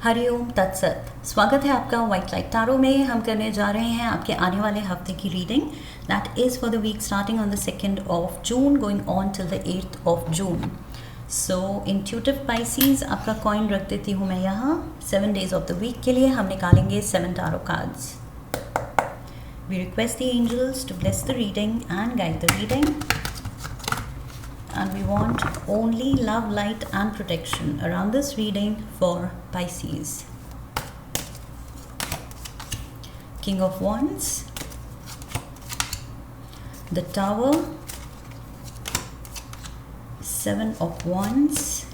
हरिओम तत्सत। स्वागत है आपका वाइट लाइट टारो में। हम करने जा रहे हैं आपके आने वाले हफ्ते की reading. That is for the week starting on the 2nd of June going on till the 8th of June। So intuitive Pisces आपका कॉइन रख देती हूँ मैं यहाँ 7 days ऑफ द वीक के लिए। हम निकालेंगे 7 tarot cards. We request the angels to bless the reading and guide the reading, and we want only love, light and protection around this reading for Pisces. King of Wands, the Tower, 7 of Wands,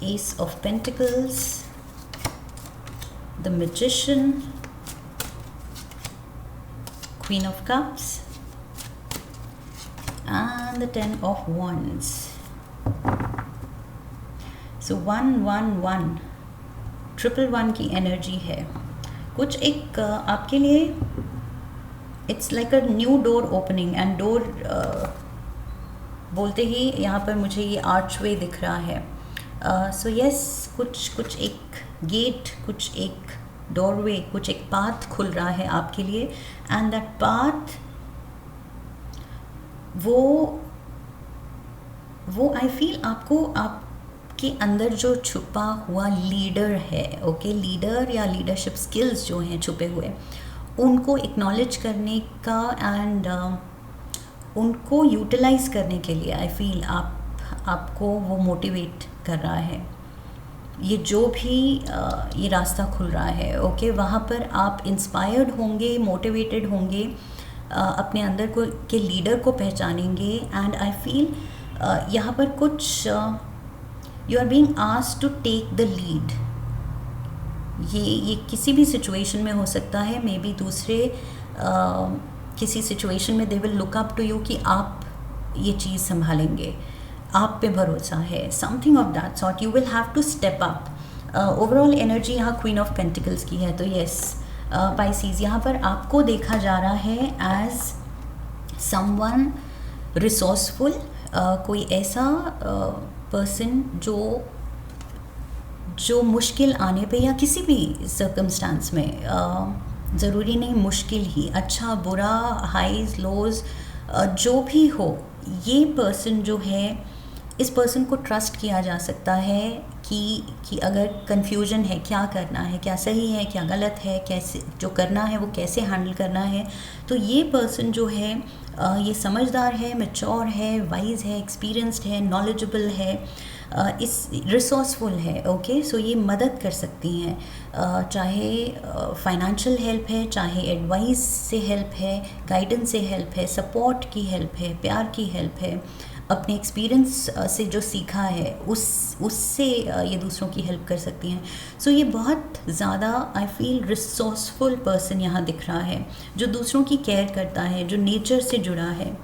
Ace of Pentacles, the Magician, Queen of Cups and the 10 of Wands. So 111 111 की energy है। कुछ एक आपके लिए it's like a new door opening and door बोलते ही यहाँ पर मुझे ये आर्चवे दिख रहा है। सो यस, कुछ एक गेट, कुछ एक डोरवे, कुछ एक पाथ खुल रहा है आपके लिए। एंड दैट पाथ वो आई फील आपके अंदर जो छुपा हुआ लीडर है, ओके, लीडर या लीडरशिप स्किल्स जो हैं छुपे हुए, उनको एक्नॉलेज करने का एंड उनको यूटिलाइज करने के लिए आई फील आपको वो मोटिवेट कर रहा है। ये जो भी ये रास्ता खुल रहा है, ओके, वहाँ पर आप इंस्पायर्ड होंगे, मोटिवेटेड होंगे, अपने अंदर को के लीडर को पहचानेंगे। एंड आई फील यहाँ पर कुछ you are being asked to take the lead. ये किसी भी सिचुएशन में हो सकता है। मे बी दूसरे किसी सिचुएशन में they will look up to you कि आप ये चीज़ संभालेंगे, आप पे भरोसा है, something of that sort. You will have to step up. Overall energy यहाँ क्वीन ऑफ पेंटिकल्स की है। तो येस पाइसीज, यहाँ पर आपको देखा जा रहा है एज समवन रिसोर्सफुल, कोई ऐसा पर्सन जो मुश्किल आने पे या किसी भी सर्कमस्टांस में, ज़रूरी नहीं मुश्किल ही, अच्छा बुरा, हाईज लोज, जो भी हो, ये पर्सन जो है, इस पर्सन को ट्रस्ट किया जा सकता है कि अगर कन्फ्यूजन है, क्या करना है, क्या सही है, क्या गलत है, कैसे जो करना है वो कैसे हैंडल करना है, तो ये पर्सन जो है ये समझदार है, मैच्योर है, वाइज है, एक्सपीरियंस्ड है, नॉलेजेबल है, इस रिसोर्सफुल है। ओके, सो ये मदद कर सकती हैं, चाहे फाइनेंशियल हेल्प है, चाहे एडवाइस से हेल्प है, गाइडेंस से हेल्प है, सपोर्ट की हेल्प है, प्यार की हेल्प है, अपने एक्सपीरियंस से जो सीखा है उससे ये दूसरों की हेल्प कर सकती हैं। सो ये बहुत ज़्यादा आई फील रिसोर्सफुल पर्सन यहाँ दिख रहा है, जो दूसरों की केयर करता है, जो नेचर से जुड़ा है,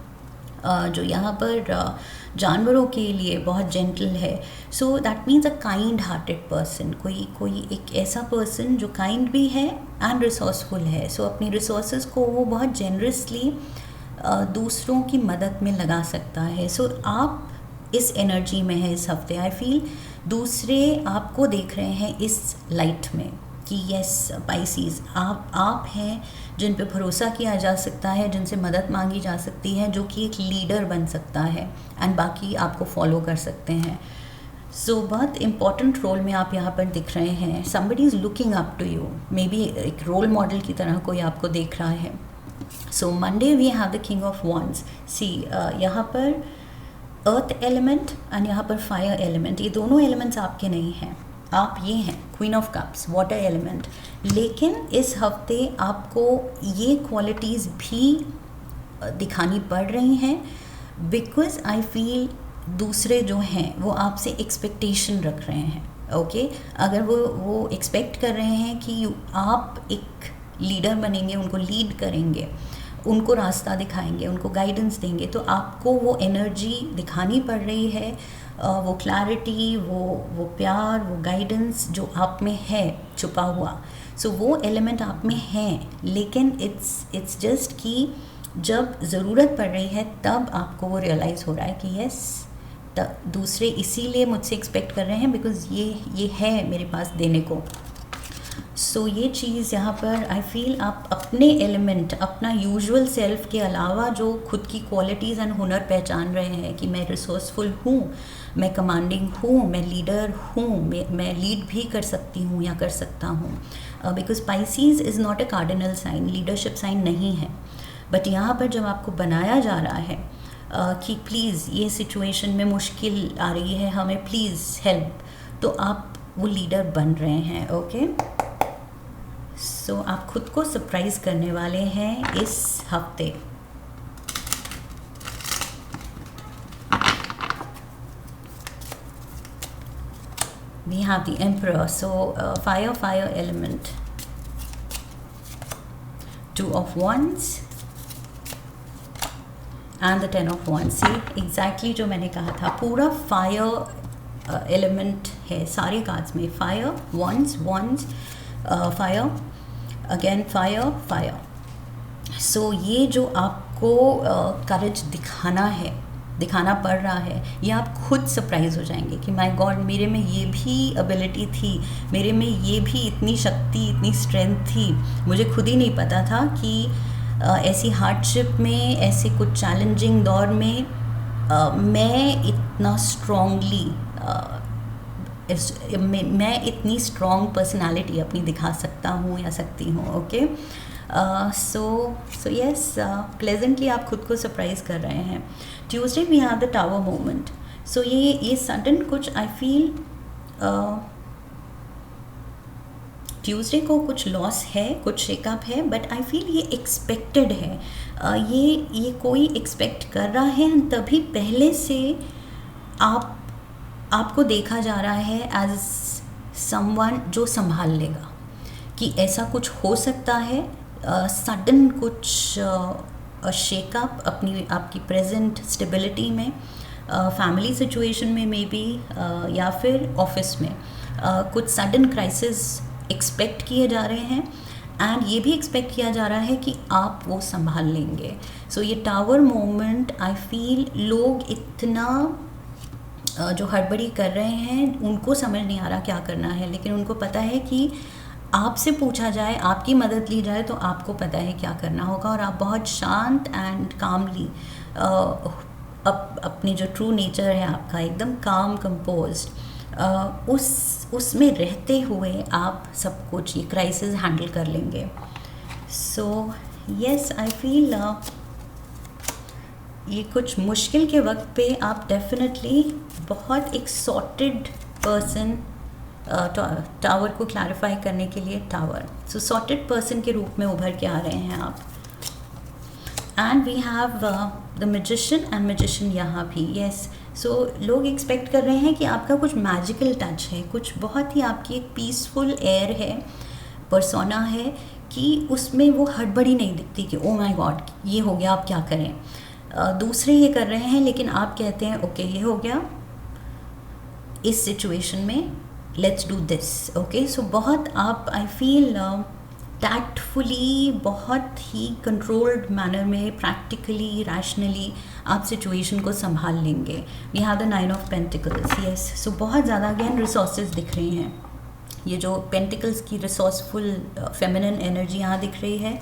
जो यहाँ पर जानवरों के लिए बहुत जेंटल है। So that means a kind hearted person, कोई एक ऐसा पर्सन जो काइंड भी है एंड रिसोर्सफुल है। सो अपनी रिसोर्सेज को वो बहुत जेनरसली दूसरों की मदद में लगा सकता है। सो आप इस एनर्जी में है इस हफ्ते। आई फील दूसरे आपको देख रहे हैं इस लाइट में कि यस पाइसीज, आप हैं जिन पे भरोसा किया जा सकता है, जिनसे मदद मांगी जा सकती है, जो कि एक लीडर बन सकता है एंड बाकी आपको फॉलो कर सकते हैं। सो बहुत इम्पॉर्टेंट रोल में आप यहाँ पर दिख रहे हैं। Somebody is looking up to you, may be एक रोल मॉडल की तरह कोई आपको देख रहा है। So Monday we have the king of wands. See यहाँ पर अर्थ एलिमेंट एंड यहाँ पर फायर एलिमेंट, ये दोनों एलिमेंट्स आपके नहीं हैं, आप ये हैं queen of cups, water element. लेकिन इस हफ्ते आपको ये क्वालिटीज़ भी दिखानी पड़ रही हैं बिकॉज आई फील दूसरे जो हैं वो आपसे एक्सपेक्टेशन रख रहे हैं। ओके, अगर वो एक्सपेक्ट कर रहे हैं कि आप एक लीडर बनेंगे, उनको लीड करेंगे, उनको रास्ता दिखाएंगे, उनको गाइडेंस देंगे, तो आपको वो एनर्जी दिखानी पड़ रही है, वो क्लैरिटी, वो प्यार, वो गाइडेंस जो आप में है छुपा हुआ। सो वो एलिमेंट आप में है, लेकिन इट्स जस्ट कि जब ज़रूरत पड़ रही है तब आपको वो रियलाइज़ हो रहा है कि यस दूसरे इसीलिए मुझसे एक्सपेक्ट कर रहे हैं बिकॉज़ ये है मेरे पास देने को। सो ये चीज़ यहाँ पर आई फील आप अपने एलिमेंट, अपना यूजुअल सेल्फ के अलावा जो खुद की क्वालिटीज़ एंड हुनर पहचान रहे हैं कि मैं रिसोर्सफुल हूँ, मैं कमांडिंग हूँ, मैं लीडर हूँ, मैं लीड भी कर सकती हूँ या कर सकता हूँ। Because Pisces is not a cardinal sign, leadership sign नहीं है। बट यहाँ पर जब आपको बनाया जा रहा है कि प्लीज़ ये सिचुएशन में मुश्किल आ रही है, हमें प्लीज़ हेल्प, तो आप वो लीडर बन रहे हैं। ओके, सो आप खुद को सरप्राइज़ करने वाले हैं इस हफ्ते। We have the Emperor, so fire element, 2 of Wands and the 10 of Wands। See exactly जो मैंने कहा था, पूरा फायर एलिमेंट है सारे कार्ड्स में। Fire, wands, fire, again fire. So ये जो आपको करेज दिखाना पड़ रहा है, ये आप खुद सरप्राइज हो जाएंगे कि माय गॉड, मेरे में ये भी एबिलिटी थी, मेरे में ये भी इतनी शक्ति, इतनी स्ट्रेंथ थी, मुझे खुद ही नहीं पता था कि ऐसी हार्डशिप में, ऐसे कुछ चैलेंजिंग दौर में मैं इतना स्ट्रॉन्गली मैं इतनी स्ट्रॉन्ग पर्सनालिटी अपनी दिखा सकता हूँ या सकती हूँ। ओके, सो यस, प्लेजेंटली आप खुद को सरप्राइज़ कर रहे हैं। Tuesday we have the tower moment. So ये सडन कुछ आई फील ट्यूसडे को कुछ लॉस है, कुछ शेकअप है, बट आई फील ये एक्सपेक्टेड है। ये कोई एक्सपेक्ट कर रहा है, तभी पहले से आपको देखा जा रहा है एज समवन जो संभाल लेगा कि ऐसा कुछ हो सकता है। सडन कुछ शेकअप आपकी प्रेजेंट स्टेबिलिटी में, फैमिली सिचुएशन में मे बी, या फिर ऑफिस में कुछ सडन क्राइसिस एक्सपेक्ट किए जा रहे हैं एंड ये भी एक्सपेक्ट किया जा रहा है कि आप वो संभाल लेंगे। सो ये टावर मोमेंट आई फील लोग इतना जो हड़बड़ी कर रहे हैं, उनको समझ नहीं आ रहा क्या करना है, लेकिन उनको पता है कि आपसे पूछा जाए, आपकी मदद ली जाए तो आपको पता है क्या करना होगा, और आप बहुत शांत एंड कामली अपनी जो ट्रू नेचर है आपका, एकदम काम कंपोज्ड, उसमें रहते हुए आप सब कुछ ये क्राइसिस हैंडल कर लेंगे। सो यस, आई फील ये कुछ मुश्किल के वक्त पे आप डेफिनेटली बहुत एक सॉर्टेड पर्सन, टावर को क्लैरिफाई करने के लिए टावर, सो सॉर्टेड पर्सन के रूप में उभर के आ रहे हैं आप। And we have the magician and magician यहाँ भी, यस। सो लोग एक्सपेक्ट कर रहे हैं कि आपका कुछ मैजिकल टच है, कुछ बहुत ही आपकी एक पीसफुल एयर है, पर्सोना है, कि उसमें वो हड़बड़ी नहीं दिखती कि ओ माय गॉड ये हो गया, आप क्या करें। दूसरे ये कर रहे हैं लेकिन आप कहते हैं ओके ये हो गया, इस सिचुएशन में let's do this. Okay, so बहुत आप आई फील टैक्टफुली, बहुत ही कंट्रोल्ड मैनर में, प्रैक्टिकली, रैशनली आप सिचुएशन को संभाल लेंगे। We have the 9 of pentacles, yes. So बहुत ज़्यादा अगेन रिसोर्सेज दिख रही हैं, ये जो पेंटिकल्स की रिसोर्सफुल फेमिनिन एनर्जी यहाँ दिख रही है,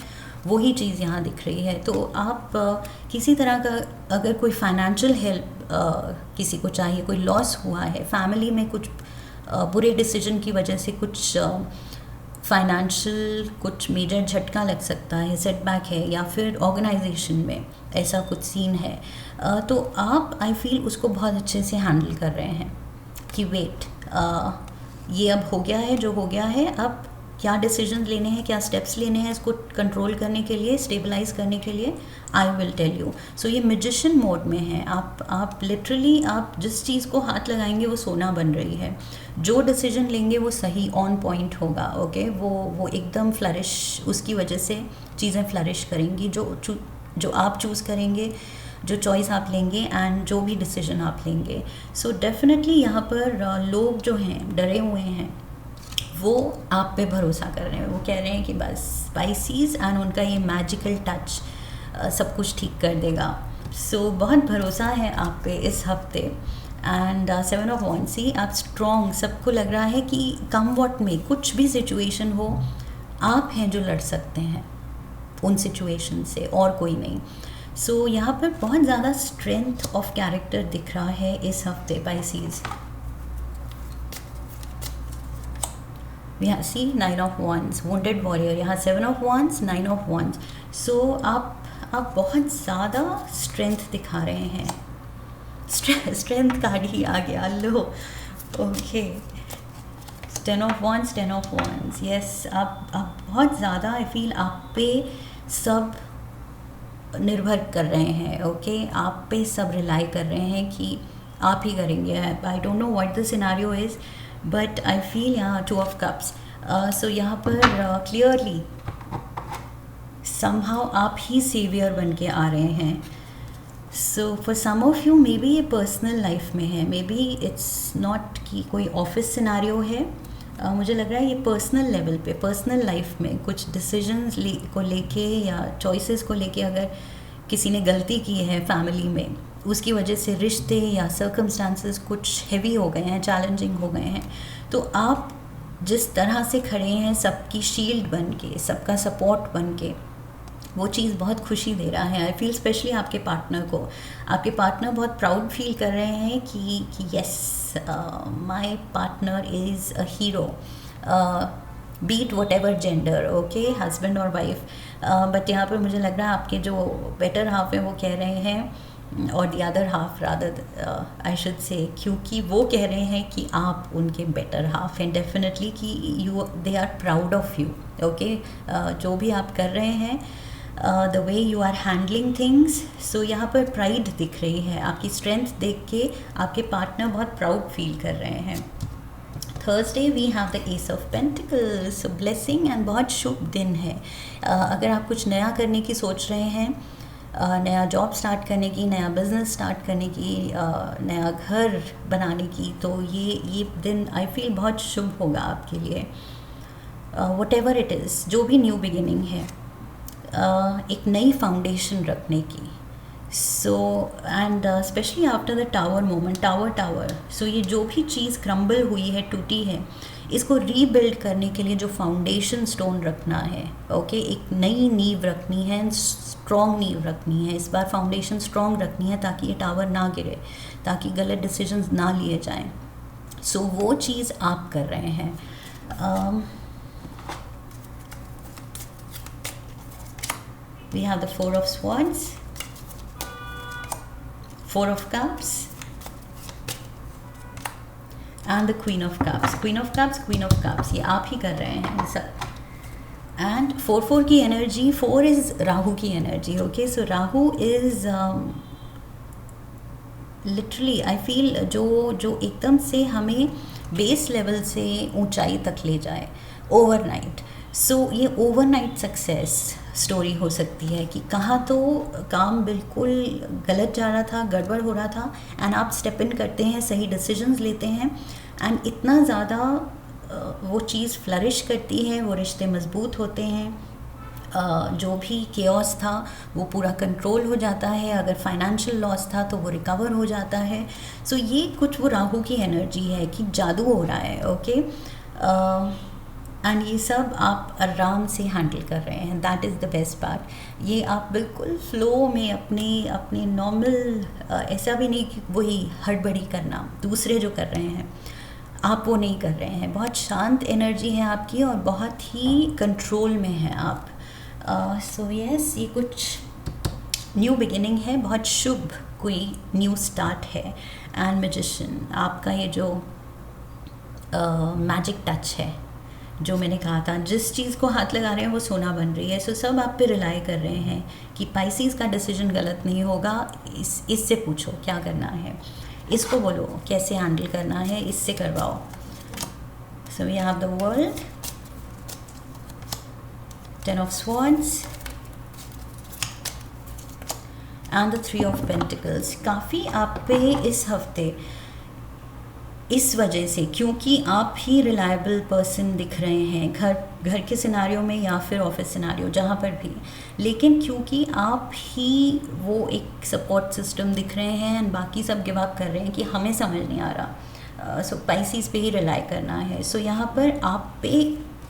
वही चीज़ यहाँ दिख रही है। तो आप किसी तरह का अगर कोई फाइनेंशियल हेल्प किसी को चाहिए, कोई लॉस हुआ है फैमिली में, कुछ बुरे डिसीजन की वजह से कुछ फाइनेंशियल कुछ मेजर झटका लग सकता है, सेटबैक है, या फिर ऑर्गेनाइजेशन में ऐसा कुछ सीन है, तो आप आई फील उसको बहुत अच्छे से हैंडल कर रहे हैं कि वेट, ये अब हो गया है जो हो गया है, अब क्या डिसीजन लेने हैं, क्या स्टेप्स लेने हैं इसको कंट्रोल करने के लिए, स्टेबलाइज करने के लिए, आई विल टेल यू। सो ये मैजिशियन मोड में है आप लिटरली आप जिस चीज़ को हाथ लगाएंगे वो सोना बन रही है, जो डिसीजन लेंगे वो सही ऑन पॉइंट होगा। ओके, वो एकदम फ्लरिश, उसकी वजह से चीज़ें फ्लरिश करेंगी, जो आप चूज़ करेंगे, जो चॉइस आप लेंगे एंड जो भी डिसीजन आप लेंगे। सो डेफिनेटली यहाँ पर लोग जो हैं डरे हुए हैं, वो आप पे भरोसा कर रहे हैं, वो कह रहे हैं कि बस स्पाइसीज एंड उनका ये मैजिकल टच सब कुछ ठीक कर देगा। सो बहुत भरोसा है आप पे इस हफ्ते। एंड 7 ऑफ वॉन्ड्स, सी आप स्ट्रॉन्ग, सबको लग रहा है कि कम वॉट में कुछ भी सिचुएशन हो, आप हैं जो लड़ सकते हैं उन सिचुएशन से, और कोई नहीं. सो यहाँ पर बहुत ज़्यादा स्ट्रेंथ ऑफ कैरेक्टर दिख रहा है इस हफ्ते पाइसीज. यहाँ सी 9 ऑफ वॉन्ड्स, वुंडेड वॉरियर, यहाँ 7 ऑफ वॉन्ड्स, 9 ऑफ वॉन्ड्स. सो आप बहुत ज़्यादा स्ट्रेंथ दिखा रहे हैं. स्ट्रेंथ कार्ड ही आ गया, लो. Okay, 10 of wands, 10 of wands. Yes, आप बहुत ज़्यादा, आई फील आप पे सब निर्भर कर रहे हैं. ओके, आप पे सब रिलाई कर रहे हैं कि आप ही करेंगे. I don't know what the scenario is, but I feel यहाँ 2 ऑफ कप्स. सो यहाँ पर क्लियरली समहाउ आप ही सेवियर बन के आ रहे हैं. So for some of you may be ये पर्सनल लाइफ में है, मे बी इट्स नॉट कि कोई ऑफिस सिनेरियो है. मुझे लग रहा है ये पर्सनल लेवल पे, पर्सनल लाइफ में कुछ डिसीजंस को लेके या चॉइसेस को लेके अगर किसी ने गलती की है फैमिली में, उसकी वजह से रिश्ते या सर्कमस्टांसेस कुछ हैवी हो गए हैं, चैलेंजिंग हो गए हैं, तो आप जिस तरह से खड़े हैं सबकी शील्ड बन के, सबका सपोर्ट बन के, वो चीज़ बहुत खुशी दे रहा है. आई फील स्पेशली आपके पार्टनर को, आपके पार्टनर बहुत प्राउड फील कर रहे हैं कि yes, my partner is a hero, be it whatever gender. Okay, husband और वाइफ. बट यहाँ पर मुझे लग रहा है आपके जो बेटर हाफ है वो कह रहे हैं, और the other half rather I should say, क्योंकि वो कह रहे हैं कि आप उनके बेटर हाफ हैं डेफिनेटली, कि they are proud of you. Okay, जो भी आप कर रहे हैं, the way you are handling things. So यहाँ पर प्राइड दिख रही है, आपकी स्ट्रेंथ देख के आपके पार्टनर बहुत प्राउड फील कर रहे हैं. Thursday we have the ace of pentacles, blessing and बहुत शुभ दिन है. अगर आप कुछ नया करने की सोच रहे हैं, नया जॉब स्टार्ट करने की, नया बिजनेस स्टार्ट करने की, नया घर बनाने की, तो ये दिन आई फील बहुत शुभ होगा आपके लिए. वट एवर इट इज़, जो भी न्यू बिगिनिंग है, एक नई फाउंडेशन रखने की. So and specially after the tower moment, tower. So ये जो भी चीज़ क्रम्बल हुई है, टूटी है, इसको रीबिल्ड करने के लिए जो फाउंडेशन स्टोन रखना है. ओके, एक नई नींव रखनी है, स्ट्रॉन्ग नींव रखनी है. इस बार फाउंडेशन स्ट्रॉन्ग रखनी है ताकि ये टावर ना गिरे, ताकि गलत डिसीजंस ना लिए जाएं. सो वो चीज़ आप कर रहे हैं. We have the 4 of Swords, 4 of Cups, and the Queen of Cups. Queen of Cups, Queen of Cups, ये आप ही कर रहे हैं सर. एंड 4 की एनर्जी, 4 इज़ राहु की energy. Okay, so Rahu is literally I feel जो एकदम से हमें बेस लेवल से ऊंचाई तक ले जाए ओवरनाइट. सो ये ओवरनाइट सक्सेस स्टोरी हो सकती है कि कहाँ तो काम बिल्कुल गलत जा रहा था, गड़बड़ हो रहा था, एंड आप स्टेप इन करते हैं, सही डिसीजंस लेते हैं, एंड इतना ज़्यादा वो चीज़ फ्लरिश करती है, वो रिश्ते मजबूत होते हैं. जो भी केओस था वो पूरा कंट्रोल हो जाता है, अगर फाइनेंशियल लॉस था तो वो रिकवर हो जाता है. सो ये कुछ वो राहु की एनर्जी है कि जादू हो रहा है. ओके, एंड ये सब आप आराम से हैंडल कर रहे हैं. That is the best part. ये आप बिल्कुल फ्लो में अपने नॉर्मल, ऐसा भी नहीं कि वही हड़बड़ी करना दूसरे जो कर रहे हैं, आप वो नहीं कर रहे हैं. बहुत शांत एनर्जी है आपकी और बहुत ही कंट्रोल में है आप. सो यस, ये कुछ न्यू बिगिनिंग है, बहुत शुभ कोई न्यू स्टार्ट है. एंड मैजिशियन, आपका ये जो मैजिक टच है, जो मैंने कहा था, जिस चीज़ को हाथ लगा रहे हैं वो सोना बन रही है. सो सब आप पे रिलाई कर रहे हैं कि पाइसीज़ का डिसीजन गलत नहीं होगा. इससे पूछो क्या करना है, इसको बोलो कैसे हैंडल करना है, इससे करवाओ. So we have the world, 10 of Swords and the 3 of Pentacles. काफ़ी आप पे इस हफ्ते इस वजह से, क्योंकि आप ही रिलायबल पर्सन दिख रहे हैं घर के सिनारियों में या फिर ऑफिस सिनारियो जहाँ पर भी, लेकिन क्योंकि आप ही वो एक सपोर्ट सिस्टम दिख रहे हैं एंड बाकी सब गिव अप कर रहे हैं कि हमें समझ नहीं आ रहा, सो पाइसिस पे ही रिलाई करना है। सो यहाँ पर आप पे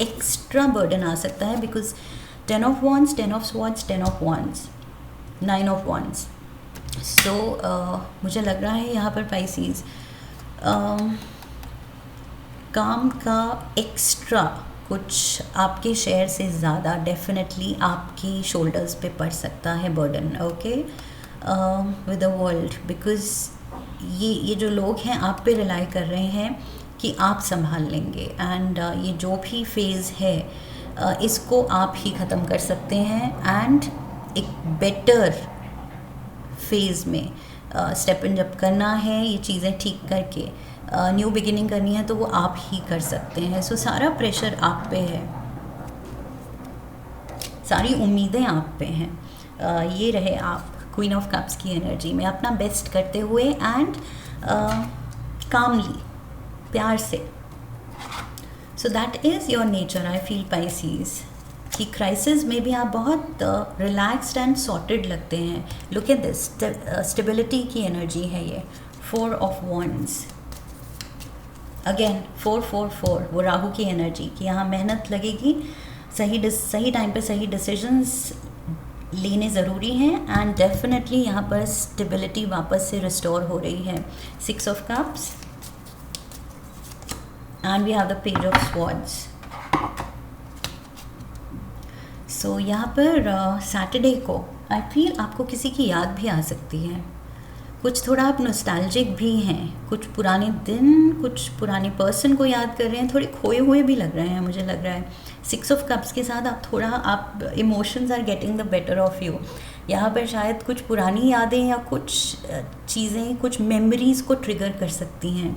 एक्स्ट्रा बर्डन आ सकता है, because 10 of wands, 10 of swords, 10 of wands, 9 of wands। सो मुझे लग रहा है यहाँ पर पाइसिस काम का एक्स्ट्रा कुछ आपके शेयर से ज़्यादा डेफिनेटली आपकी शोल्डर्स पे पड़ सकता है burden, okay, with the world, because ये जो लोग हैं आप पे रिलाई कर रहे हैं कि आप संभाल लेंगे एंड ये जो भी फेज़ है इसको आप ही ख़त्म कर सकते हैं एंड एक बेटर फेज़ में स्टेप इन जब करना है, ये चीज़ें ठीक करके न्यू बिगिनिंग करनी है तो वो आप ही कर सकते हैं। सो सारा प्रेशर आप पे है, सारी उम्मीदें आप पे हैं। ये रहे आप क्वीन ऑफ कप्स की एनर्जी में अपना बेस्ट करते हुए एंड कामली, प्यार से। So that is your nature, I feel Pisces, कि क्राइसिस में भी आप बहुत रिलैक्स्ड एंड सॉर्टेड लगते हैं। लुक एट दिस, स्टेबिलिटी की एनर्जी है ये, 4 ऑफ wands, अगेन 444, वो राहु की एनर्जी कि यहाँ मेहनत लगेगी, सही टाइम पे सही डिसीजंस लेने ज़रूरी हैं एंड डेफिनेटली यहाँ पर स्टेबिलिटी वापस से रिस्टोर हो रही है। 6 of cups and we have the page of swords. So यहाँ पर सैटरडे को आई फील आपको किसी की याद भी आ सकती है, कुछ थोड़ा आप नॉस्टैल्जिक भी हैं, कुछ पुराने दिन, कुछ पुराने पर्सन को याद कर रहे हैं, थोड़े खोए हुए भी लग रहे हैं मुझे लग रहा है। 6 ऑफ कप्स के साथ आप emotions are getting the better of you. यहाँ पर शायद कुछ पुरानी यादें या कुछ चीज़ें, कुछ मेमोरीज़ को ट्रिगर कर सकती हैं,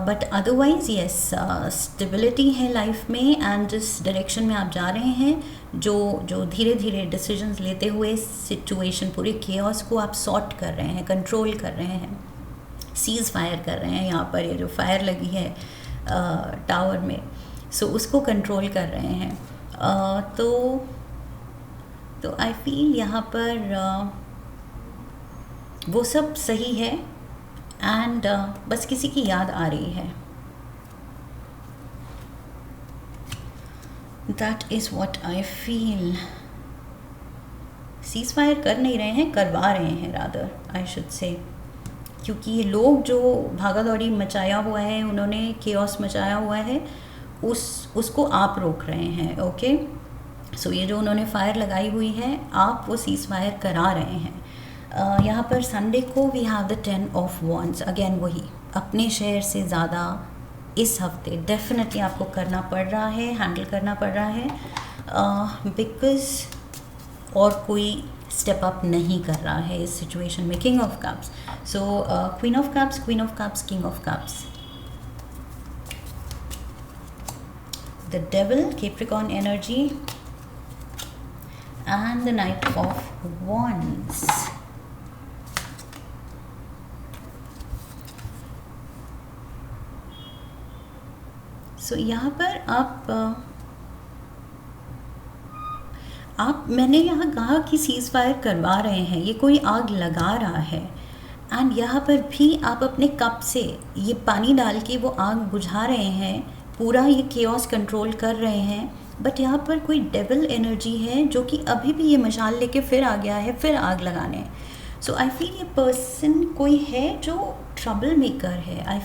बट अदरवाइज़ येस, स्टेबिलिटी है लाइफ में एंड जिस डायरेक्शन में आप जा रहे हैं, जो धीरे धीरे डिसीजंस लेते हुए सिचुएशन, पूरे केओस को आप सॉर्ट कर रहे हैं, कंट्रोल कर रहे हैं, सीज़ फायर कर रहे हैं। यहाँ पर ये जो फायर लगी है टावर में, सो उसको कंट्रोल कर रहे हैं। तो आई फील यहाँ पर वो सब सही है एंड बस किसी की याद आ रही है। That is what I feel. Seize fire कर नहीं रहे हैं, करवा रहे हैं रादर, आई शुड से, क्योंकि ये लोग जो भागा दौड़ी मचाया हुआ है, उन्होंने केओस मचाया हुआ है, उसको आप रोक रहे हैं, ओके। सो ये जो उन्होंने फायर लगाई हुई है, आप वो सीज़ फायर करा रहे हैं। यहाँ पर संडे को we have the 10 of wands, again वही, अपने शेयर से ज़्यादा इस हफ्ते डेफिनेटली आपको करना पड़ रहा है, हैंडल करना पड़ रहा है, बिकॉज और कोई स्टेप अप नहीं कर रहा है इस सिचुएशन में। King of cups, so queen of cups, queen of cups, king of cups, the devil, Capricorn energy and the night of wands। सो यहाँ पर आप मैंने यहाँ कहा कि सीज़ फायर करवा रहे हैं, ये कोई आग लगा रहा है एंड यहाँ पर भी आप अपने कप से ये पानी डाल के वो आग बुझा रहे हैं, पूरा ये केओस कंट्रोल कर रहे हैं, बट यहाँ पर कोई डेविल एनर्जी है जो कि अभी भी ये मशाल लेके फिर आ गया है, फिर आग लगाने। सो आई फील ये पर्सन कोई है जो ट्रबल मेकर है। आई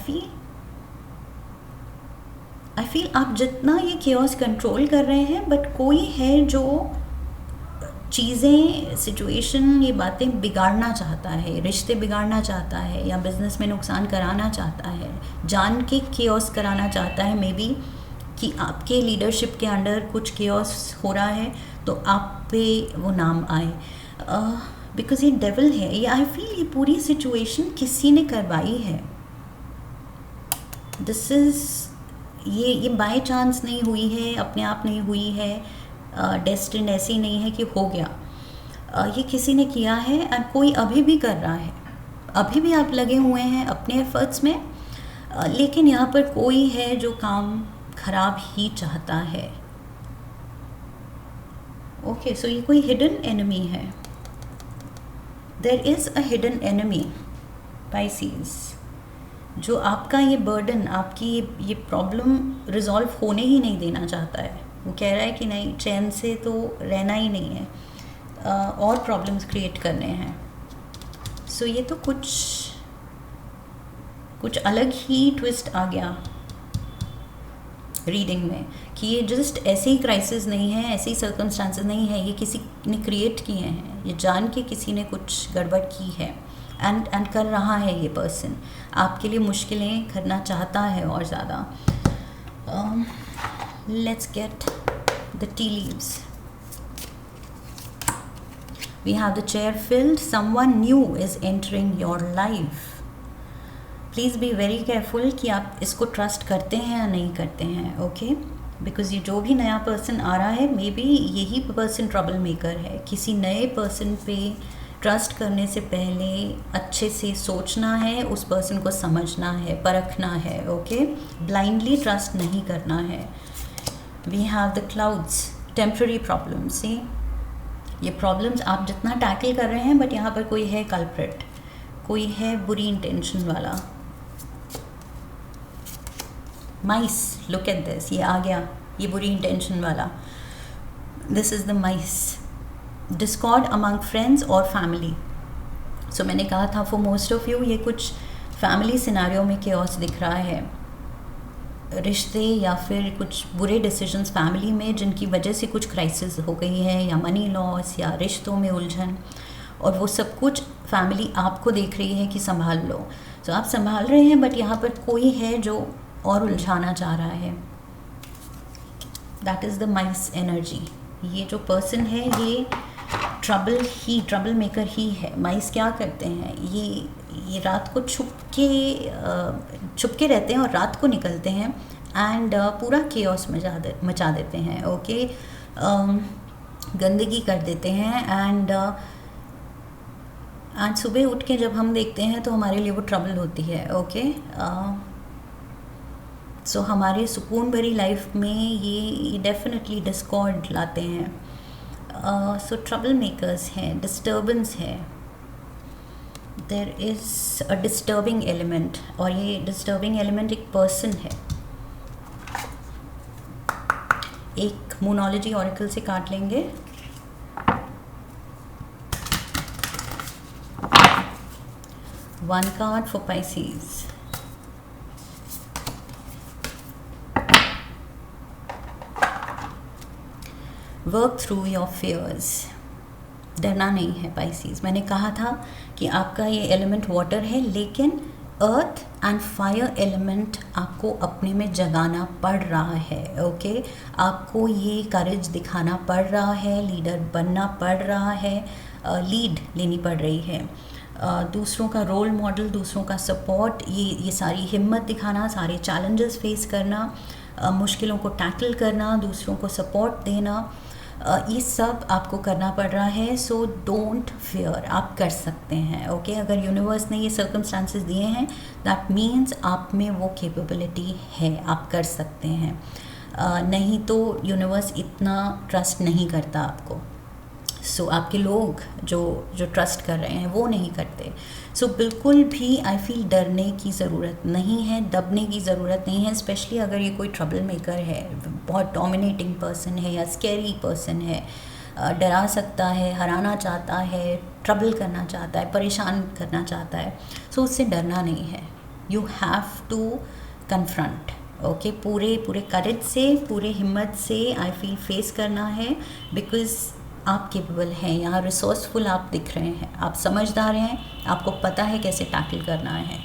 फील आप जितना ये केओस कंट्रोल कर रहे हैं, बट कोई है जो चीज़ें, सिचुएशन, ये बातें बिगाड़ना चाहता है, रिश्ते बिगाड़ना चाहता है, या बिज़नेस में नुकसान कराना चाहता है, जान के केओस कराना चाहता है। मे बी कि आपके लीडरशिप के अंडर कुछ केओस हो रहा है तो आप पे वो नाम आए, बिकॉज ये डेविल है। ये आई फील ये पूरी सिचुएशन किसी ने करवाई है। दिस इज़ ये बाय चांस नहीं हुई है, अपने आप नहीं हुई है, डेस्टिन ऐसी नहीं है कि हो गया, ये किसी ने किया है एंड कोई अभी भी कर रहा है। अभी भी आप लगे हुए हैं अपने एफर्ट्स में, लेकिन यहाँ पर कोई है जो काम खराब ही चाहता है। ओके, सो ये कोई हिडन एनिमी है। There is a hidden enemy Pisces, जो आपका ये बर्डन, आपकी ये प्रॉब्लम रिजॉल्व होने ही नहीं देना चाहता है। वो कह रहा है कि नहीं, चैन से तो रहना ही नहीं है, और प्रॉब्लम्स क्रिएट करने हैं। सो ये तो कुछ अलग ही ट्विस्ट आ गया रीडिंग में, कि ये जस्ट ऐसे ही क्राइसिस नहीं है, ऐसे ही सर्कमस्टांसेस नहीं है, ये किसी ने क्रिएट किए हैं, ये जान के किसी ने कुछ गड़बड़ की है एंड कर रहा है ये पर्सन, आपके लिए मुश्किलें करना चाहता है और ज़्यादा। Let's get the tea leaves. We have the chair filled, someone new is entering your life. Please be very careful कि आप इसको ट्रस्ट करते हैं या नहीं करते हैं। ओके, बिकॉज ये जो भी नया पर्सन आ रहा है, मे बी यही पर्सन ट्रबल मेकर है। किसी नए पर्सन पे ट्रस्ट करने से पहले अच्छे से सोचना है, उस पर्सन को समझना है, परखना है। ओके, ब्लाइंडली ट्रस्ट नहीं करना है। We have the clouds, temporary problems. ये प्रॉब्लम्स आप जितना टैकल कर रहे हैं, बट यहाँ पर कोई है कल्प्रिट, कोई है बुरी इंटेंशन वाला। माइस, लुक एट दिस, ये आ गया, ये बुरी इंटेंशन वाला। This is the mice. Discord among friends और फैमिली। सो मैंने कहा था, फॉर मोस्ट ऑफ यू ये कुछ फैमिली सिनारियो में केओस दिख रहा है। रिश्ते या फिर कुछ बुरे डिसीजंस फैमिली में, जिनकी वजह से कुछ क्राइसिस हो गई है, या मनी लॉस, या रिश्तों में उलझन, और वो सब कुछ फैमिली आपको देख रही है कि संभाल लो। तो आप संभाल रहे हैं, बट यहाँ पर कोई है जो और उलझाना चाह रहा है। That is the mice energy. ये जो पर्सन है, ये ट्रबल मेकर ही है। माइस क्या करते हैं, ये रात को छुप के रहते हैं और रात को निकलते हैं एंड पूरा केओस मचा देते हैं। ओके, गंदगी कर देते हैं एंड आज सुबह उठ के जब हम देखते हैं तो हमारे लिए वो ट्रबल होती है। ओके, सो हमारे सुकून भरी लाइफ में ये डेफिनेटली डिस्कॉर्ड लाते हैं। सो ट्रबल मेकर्स हैं, डिस्टर्बेंस है, there is a disturbing element, और ये डिस्टर्बिंग एलिमेंट एक पर्सन है। एक मोनोलॉजी ऑरेकल से काट लेंगे। One card for Pisces. Work through your fears. डरना नहीं है Pisces। मैंने कहा था कि आपका ये एलिमेंट वाटर है, लेकिन अर्थ एंड फायर एलिमेंट आपको अपने में जगाना पड़ रहा है। ओके, आपको ये करेज दिखाना पड़ रहा है, लीडर बनना पड़ रहा है, लीड लेनी पड़ रही है, दूसरों का रोल मॉडल, दूसरों का सपोर्ट, ये सारी हिम्मत दिखाना, सारे चैलेंजेस फेस करना, मुश्किलों को टैकल करना, दूसरों को सपोर्ट देना, ये सब आपको करना पड़ रहा है। सो डोंट फियर, आप कर सकते हैं। ओके, अगर यूनिवर्स ने ये सर्कमस्टांसेस दिए हैं, दैट मीन्स आप में वो कैपेबिलिटी है, आप कर सकते हैं। नहीं तो यूनिवर्स इतना ट्रस्ट नहीं करता आपको। सो आपके लोग जो ट्रस्ट कर रहे हैं वो नहीं करते। सो बिल्कुल भी आई फील डरने की ज़रूरत नहीं है, दबने की ज़रूरत नहीं है, स्पेशली अगर ये कोई ट्रबल मेकर है, बहुत डोमिनेटिंग पर्सन है या स्कैरी पर्सन है, डरा सकता है, हराना चाहता है, ट्रबल करना चाहता है, परेशान करना चाहता है। सो उससे डरना नहीं है। You have to confront. Okay, पूरे करेज से, पूरे हिम्मत से आई फील फेस करना है, बिकॉज आप केपेबल हैं। यहाँ रिसोर्सफुल आप दिख रहे हैं, आप समझदार हैं, आपको पता है कैसे टैकल करना है,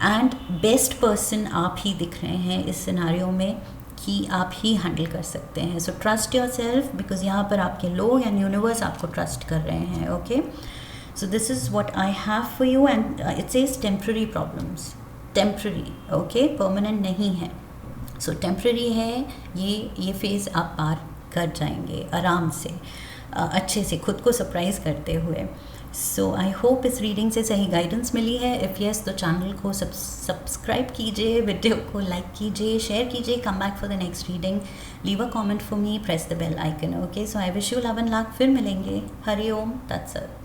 एंड बेस्ट पर्सन आप ही दिख रहे हैं इस सिनारियो में कि आप ही हैंडल कर सकते हैं। So trust your self, because यहाँ पर आपके लोग एंड यूनिवर्स आपको ट्रस्ट कर रहे हैं। Okay, so this is what I have for you, and it's is temporary problems, temporary. Okay, permanent नहीं है। सो टेम्प्रेरी है, ये फेज़ आप पार कर जाएंगे आराम से, अच्छे से, खुद को सरप्राइज़ करते हुए। सो आई होप इस रीडिंग से सही गाइडेंस मिली है. इफ़ यस तो चैनल को सब्सक्राइब कीजिए, वीडियो को लाइक कीजिए, शेयर कीजिए. Come back for the next reading. Leave a comment for me, press the bell icon. Okay, so I wish you love and luck. फिर मिलेंगे. हरि ओम तत्सत.